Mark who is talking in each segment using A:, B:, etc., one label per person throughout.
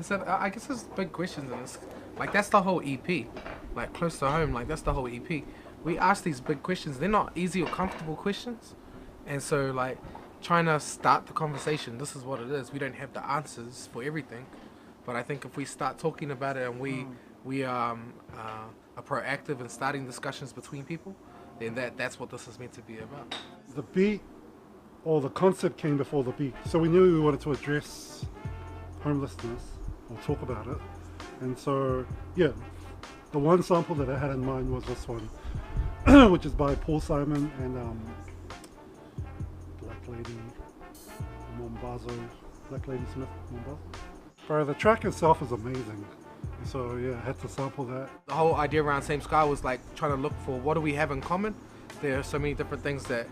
A: So I guess there's big questions in this. Like that's the whole EP. Like close to home. Like that's the whole EP. We ask these big questions. They're not easy or comfortable questions, and so like trying to start the conversation. This is what it is. We don't have the answers for everything, but I think if we start talking about it and we are proactive in starting discussions between people, then that's what this is meant to be about.
B: The beat or the concept came before the beat. So we knew we wanted to address homelessness or talk about it. And so, yeah, the one sample that I had in mind was this one, which is by Paul Simon and Black Lady Mombazo, Black Lady Smith Mombazo. Bro, the track itself is amazing. So yeah, I had to sample that.
A: The whole idea around Same Sky was like trying to look for what do we have in common. There are so many different things that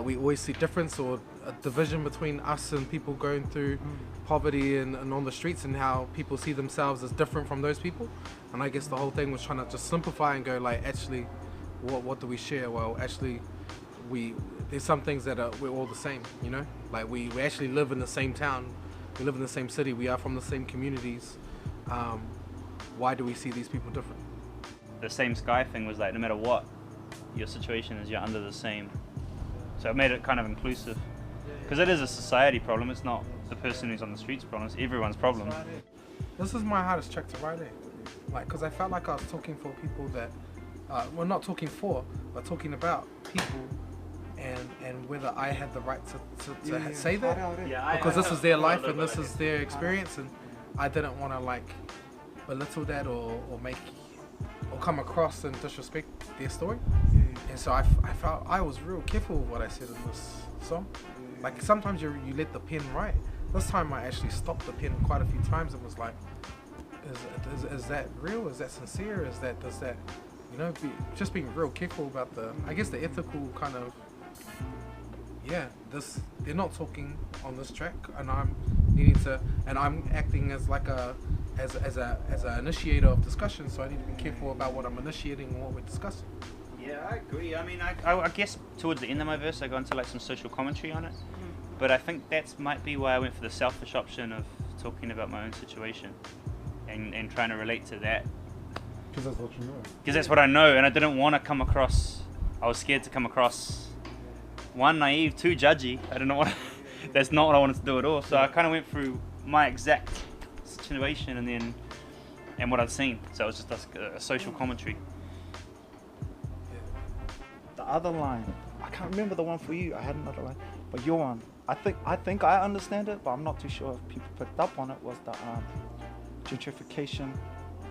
A: we always see difference or a division between us and people going through poverty and on the streets, and how people see themselves as different from those people. And I guess the whole thing was trying to just simplify and go like, actually, what do we share? Well, actually, there's some things that we're all the same, you know? Like we actually live in the same town, we live in the same city, we are from the same communities. Why do we see these people different?
C: The Same Sky thing was like, no matter what your situation is, you're under the same. So it made it kind of inclusive. Because it is a society problem, it's not the person who's on the streets problem, it's everyone's problem.
A: This is my hardest track to write in. Like, because I felt like I was talking for people that, well, not talking for, but talking about people and whether I had the right to say that. Because this is their life and this is their experience, and I didn't want to like belittle that or make or come across and disrespect their story. And so I felt I was real careful with what I said in this song. Like sometimes you let the pen write. This time I actually stopped the pen quite a few times and was like, is that real? Is that sincere? Does that you know, just being real careful about I guess the ethical kind of, they're not talking on this track, and I'm needing to, and I'm acting as like as an initiator of discussion, so I need to be careful about what I'm initiating and what we're discussing.
C: Yeah, I agree. I mean, I guess towards the end of my verse I got into like some social commentary on it, but I think that might be why I went for the selfish option of talking about my own situation and trying to relate to that.
B: Because that's what you know.
C: Because that's what I know, and I didn't want to come across, I was scared to come across, one, naive, two, judgy. I don't know what, that's not what I wanted to do at all. So I kind of went through my exact situation and what I'd seen. So it was just a social commentary.
D: The other line, I can't remember the one for you. I had another line, but your one, I think I understand it, but I'm not too sure if people picked up on it. Was the gentrification,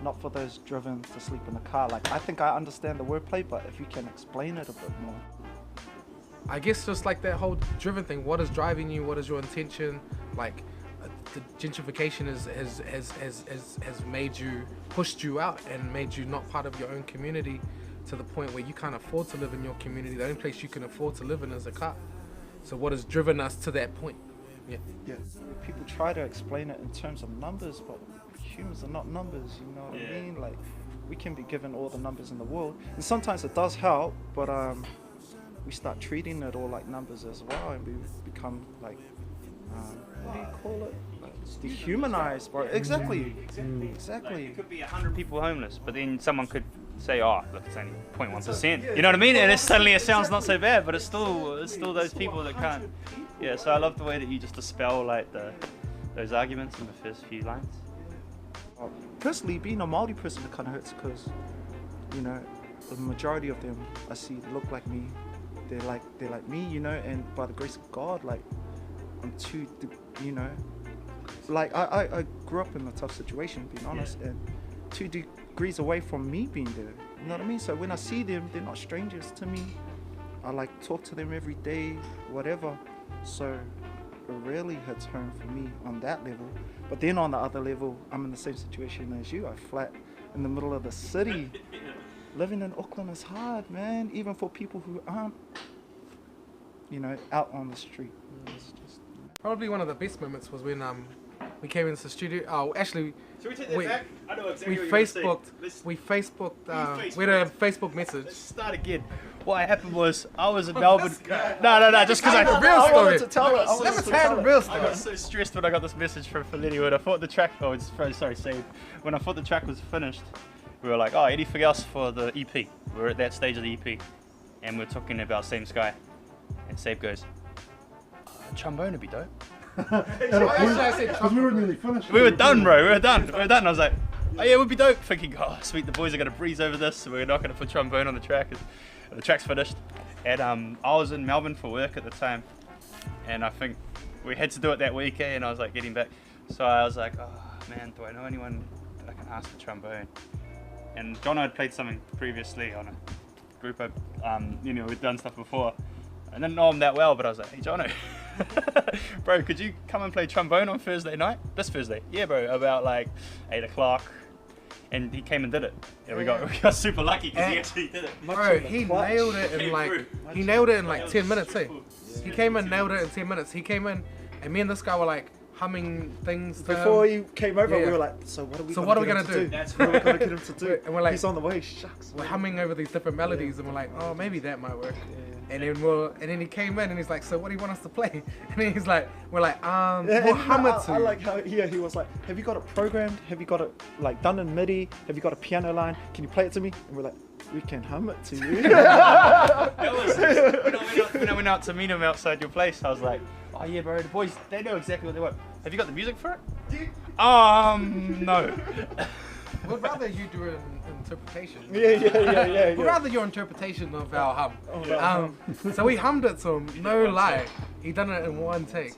D: not for those driven to sleep in the car. Like, I think I understand the wordplay, but if you can explain it a bit more.
A: I guess just like that whole driven thing. What is driving you? What is your intention? Like the gentrification has made you, pushed you out and made you not part of your own community, to the point where you can't afford to live in your community. The only place you can afford to live in is a car. So what has driven us to that point? Yeah.
D: People try to explain it in terms of numbers, but humans are not numbers, you know what I mean? Like, we can be given all the numbers in the world, and sometimes it does help, but we start treating it all like numbers as well, and we become like, what do you call it? Like, dehumanized, bro. Exactly. Exactly.
C: It could be 100 people homeless, but then someone could say, oh, look, it's only 0.1%. You know what I mean? And it sounds not so bad, but it's still those people that can't. Yeah, so I love the way that you just dispel like those arguments in the first few lines.
D: Personally, being a Māori person, it kind of hurts because, you know, the majority of them I see look like me. They're like me, you know, and by the grace of God, like, I'm too, you know, like I grew up in a tough situation, being honest, and 2 degrees away from me being there, you know what I mean? So when I see them, they're not strangers to me. I like talk to them every day, whatever. So it really hits home for me on that level. But then on the other level, I'm in the same situation as you. I'm flat in the middle of the city. Living in Auckland is hard, man, even for people who aren't, you know, out on the street. It's just,
A: Probably one of the best moments was when We came into the studio. Oh, actually,
C: Should we take that
A: we-
C: back? I know exactly
A: we
C: what you're gonna say.
A: Facebooked.
C: Let's-
A: We Facebooked.
C: You
A: We had a Facebook message.
C: Let's start again. What happened was I was in Melbourne. No, just because
A: Tell the
C: I
A: real
D: I
A: story.
D: wanted to tell it. I
C: Let me
D: wanted to
A: tell
D: tell
A: the
D: it.
A: real
C: I
A: story.
C: got so stressed when I got this message from Felicity when I thought the track. Oh, it's sorry, saved. When I thought the track was finished, we were like, oh, anything else for the EP? We're at that stage of the EP, and we're talking about Same Sky, and Save goes, trombone would be dope.
B: Because we were nearly finished.
C: We were done, bro. We were done. I was like, oh yeah, it would be dope. Thinking, oh sweet, the boys are gonna breeze over this, so we're not gonna put trombone on the track. The track's finished, and I was in Melbourne for work at the time, and I think we had to do it that week, and I was like getting back, so I was like, oh man, do I know anyone that I can ask for trombone? And John had played something previously on a group of, we'd done stuff before. I didn't know him that well, but I was like, hey Jono, bro, could you come and play trombone on Thursday night? This Thursday? Yeah, bro, about like 8 o'clock. And he came and did it. Yeah, we got super lucky because he
A: And-
C: actually did it.
A: Bro, he nailed it in
C: Came
A: like
C: through.
A: he nailed it in like
C: That
A: 10
C: was
A: minutes. Eh?
C: cool.
A: He came in, nailed it in 10 minutes. He came in, and me and this guy were like humming things. To
D: Before
A: him.
D: he came over,
A: Yeah.
D: we were like, so what are we
A: So
D: gonna
A: what are we
D: get him
A: gonna
D: to
A: do?
C: That's
D: What are we gonna get him to do?
A: And we're like-
D: he's on the way. Shucks.
A: We're humming over these different melodies, and we're like, oh, maybe that might work. And then he came in, and he's like, so what do you want us to play? And then we're like,
D: Yeah,
A: we'll
D: and
A: hum it to
D: I
A: you.
D: like how he was like, have you got it programmed? Have you got it like done in MIDI? Have you got a piano line? Can you play it to me? And we're like, we can hum it to you.
C: That was when I went out to meet him outside your place. I was like, oh yeah, bro, the boys, they know exactly what they want. Have you got the music for it? No.
A: We'd rather you do an interpretation.
D: yeah.
A: We'd rather your interpretation of our hum.
D: Of our
A: So we hummed it to him, no lie. He done it in one take.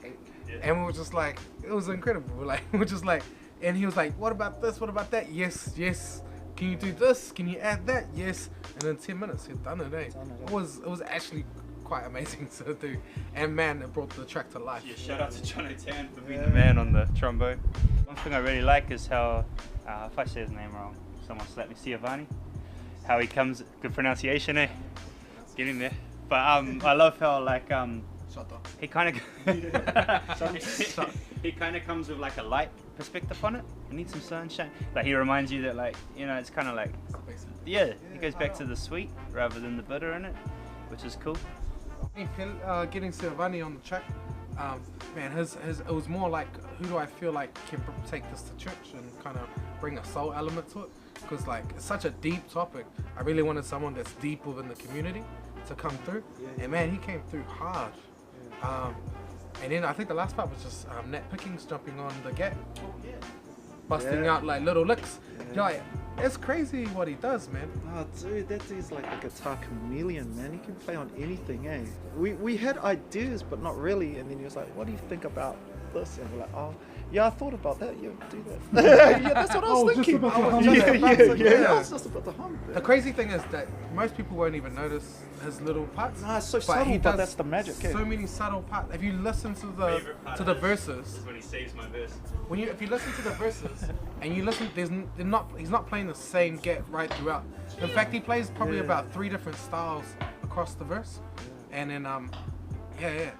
A: And we were just like, it was incredible. We're just like, and he was like, what about this? What about that? Yes. Can you do this? Can you add that? Yes. And in 10 minutes, he'd done it, eh? It was actually quite amazing to do. And man, it brought the track to life.
C: Yeah, shout out to John O'Tan for being the man on the trombone. One thing I really like is how, if I say his name wrong, someone slap me, Siavani. How he comes, good pronunciation, eh? Get in there. But I love how
A: Shut up.
C: he kind of he kind of comes with like a light perspective on it. It needs some sunshine. Like he reminds you that it's kind of like yeah, it goes back to the sweet rather than the bitter in it, which is cool.
A: Getting Silvani on the track, man, it was more like, who do I feel like can take this to church and kind of bring a soul element to it? Because like it's such a deep topic. I really wanted someone that's deep within the community to come through, and man, he came through hard. And then I think the last part was just Nat Pickings jumping on the gap, busting out like little licks. You're like, it's crazy what he does, man.
D: Oh, dude, that dude's like a guitar chameleon, man. He can play on anything, eh? We had ideas, but not really. And then he was like, what do you think about this? And we're like, oh, yeah, I thought about that. Yeah, do that. Yeah, that's what I was
B: just
D: thinking.
B: about to hum
D: Yeah,
B: it.
D: I was just about to hum.
A: The crazy thing is that most people won't even notice his little parts.
D: Nah, it's so
A: but
D: subtle,
A: he
D: but
A: does
D: that's the magic, eh?
A: so many subtle parts. If you listen to the verses,
C: when he saves my verse.
A: if you listen to the verses and you listen, he's not playing the same get right throughout. In fact, he plays probably about 3 different styles across the verse, and then yeah.